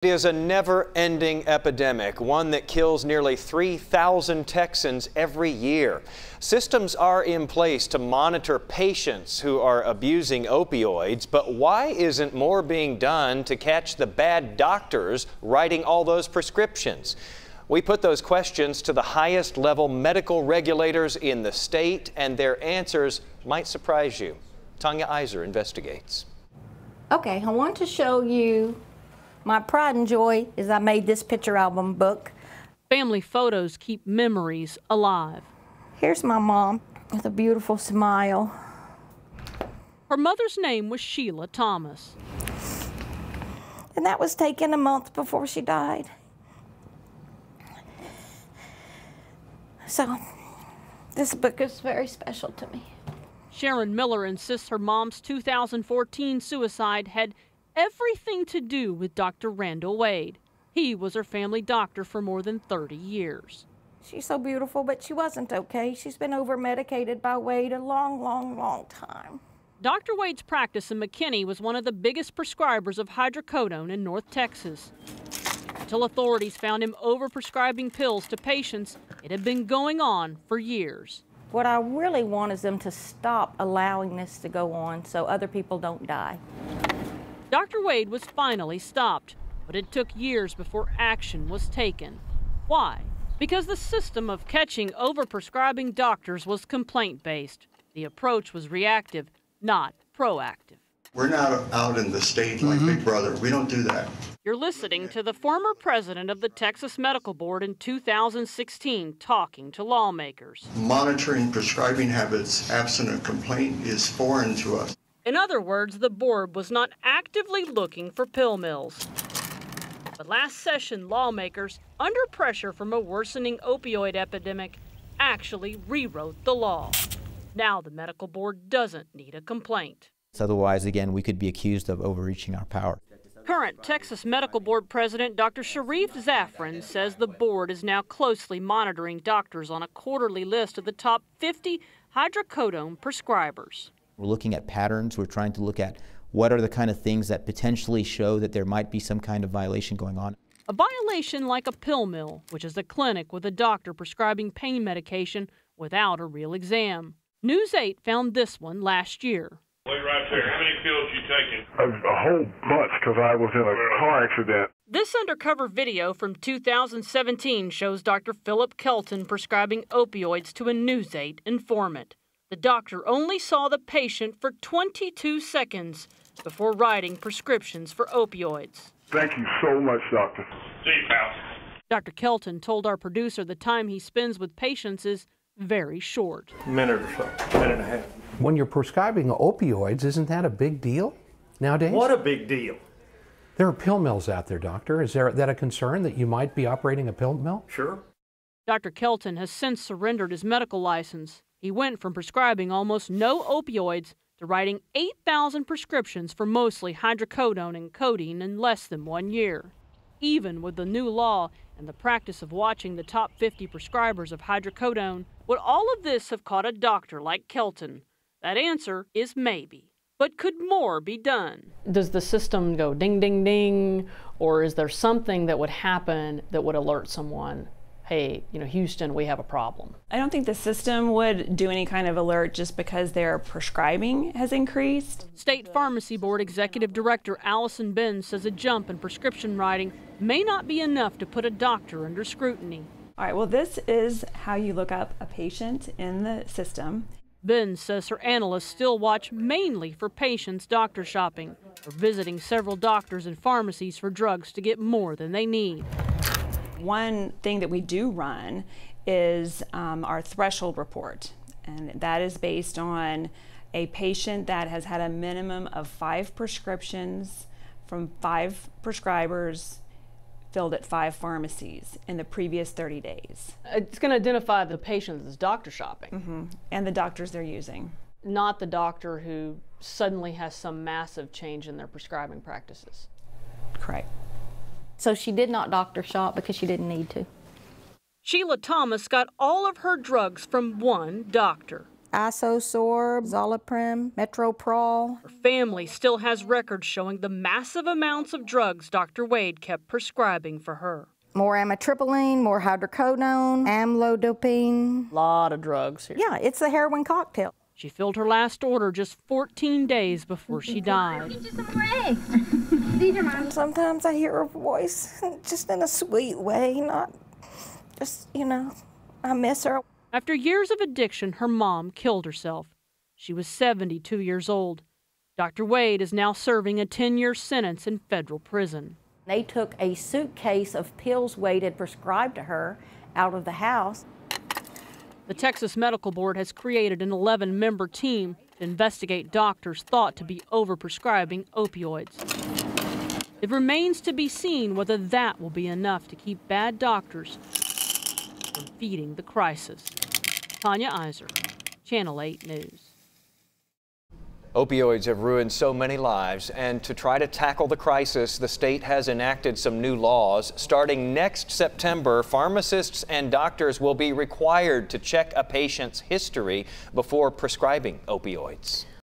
It is a never-ending epidemic, one that kills nearly 3,000 Texans every year. Systems are in place to monitor patients who are abusing opioids, but why isn't more being done to catch the bad doctors writing all those prescriptions? We put those questions to the highest level medical regulators in the state, and their answers might surprise you. Tanya Iser investigates. Okay, I want to show you my pride and joy is I made this picture album book. Family photos keep memories alive. Here's my mom with a beautiful smile. Her mother's name was Sheila Thomas. And that was taken a month before she died. So this book is very special to me. Sharon Miller insists her mom's 2014 suicide had everything to do with Dr. Randall Wade. He was her family doctor for more than 30 years. She's so beautiful, but she wasn't okay. She's been over-medicated by Wade a long time. Dr. Wade's practice in McKinney was one of the biggest prescribers of hydrocodone in North Texas. Until authorities found him over-prescribing pills to patients, it had been going on for years. What I really want is them to stop allowing this to go on so other people don't die. Dr. Wade was finally stopped, but it took years before action was taken. Why? Because the system of catching overprescribing doctors was complaint-based. The approach was reactive, not proactive. We're not out in the stage like Big Brother. We don't do that. You're listening to the former president of the Texas Medical Board in 2016 talking to lawmakers. Monitoring prescribing habits absent a complaint is foreign to us. In other words, the board was not actively looking for pill mills. But last session, lawmakers, under pressure from a worsening opioid epidemic, actually rewrote the law. Now the medical board doesn't need a complaint. Otherwise, again, we could be accused of overreaching our power. Current Texas Medical Board President Dr. Sharif Zafran says the board is now closely monitoring doctors on a quarterly list of the top 50 hydrocodone prescribers. We're looking at patterns. We're trying to look at what are the kind of things that potentially show that there might be some kind of violation going on. A violation like a pill mill, which is a clinic with a doctor prescribing pain medication without a real exam. News 8 found this one last year. Wait right there. How many pills you taking? A whole bunch because I was in a car accident. This undercover video from 2017 shows Dr. Philip Kelton prescribing opioids to a News 8 informant. The doctor only saw the patient for 22 seconds before writing prescriptions for opioids. Thank you so much, doctor. See you, pal. Dr. Kelton told our producer the time he spends with patients is very short. A minute or so, minute and a half. When you're prescribing opioids, isn't that a big deal nowadays? What a big deal. There are pill mills out there, doctor. Is that a concern that you might be operating a pill mill? Sure. Dr. Kelton has since surrendered his medical license. He went from prescribing almost no opioids to writing 8,000 prescriptions for mostly hydrocodone and codeine in less than 1 year. Even with the new law and the practice of watching the top 50 prescribers of hydrocodone, would all of this have caught a doctor like Kelton? That answer is maybe. But could more be done? Does the system go ding, ding, ding, or is there something that would happen that would alert someone, hey, Houston, we have a problem? I don't think the system would do any kind of alert just because their prescribing has increased. State Pharmacy Board Executive Director Allison Benz says a jump in prescription writing may not be enough to put a doctor under scrutiny. All right, well, this is how you look up a patient in the system. Benz says her analysts still watch mainly for patients doctor shopping or visiting several doctors and pharmacies for drugs to get more than they need. One thing that we do run is our threshold report, and that is based on a patient that has had a minimum of 5 prescriptions from 5 prescribers filled at 5 pharmacies in the previous 30 days. It's going to identify the patient that's doctor shopping. And the doctors they're using. Not the doctor who suddenly has some massive change in their prescribing practices. Correct. So she did not doctor shop because she didn't need to. Sheila Thomas got all of her drugs from one doctor. Isosorb, Zolaprim, Metroprol. Her family still has records showing the massive amounts of drugs Dr. Wade kept prescribing for her. More amitriptyline, more hydrocodone, amlodipine. A lot of drugs here. Yeah, it's the heroin cocktail. She filled her last order just 14 days before she died. Sometimes I hear her voice, just in a sweet way, not just, I miss her. After years of addiction, her mom killed herself. She was 72 years old. Dr. Wade is now serving a 10-year sentence in federal prison. They took a suitcase of pills Wade had prescribed to her out of the house. The Texas Medical Board has created an 11-member team to investigate doctors thought to be overprescribing opioids. It remains to be seen whether that will be enough to keep bad doctors from feeding the crisis. Tanya Iser, Channel 8 News. Opioids have ruined so many lives, and to try to tackle the crisis, the state has enacted some new laws. Starting next September, pharmacists and doctors will be required to check a patient's history before prescribing opioids.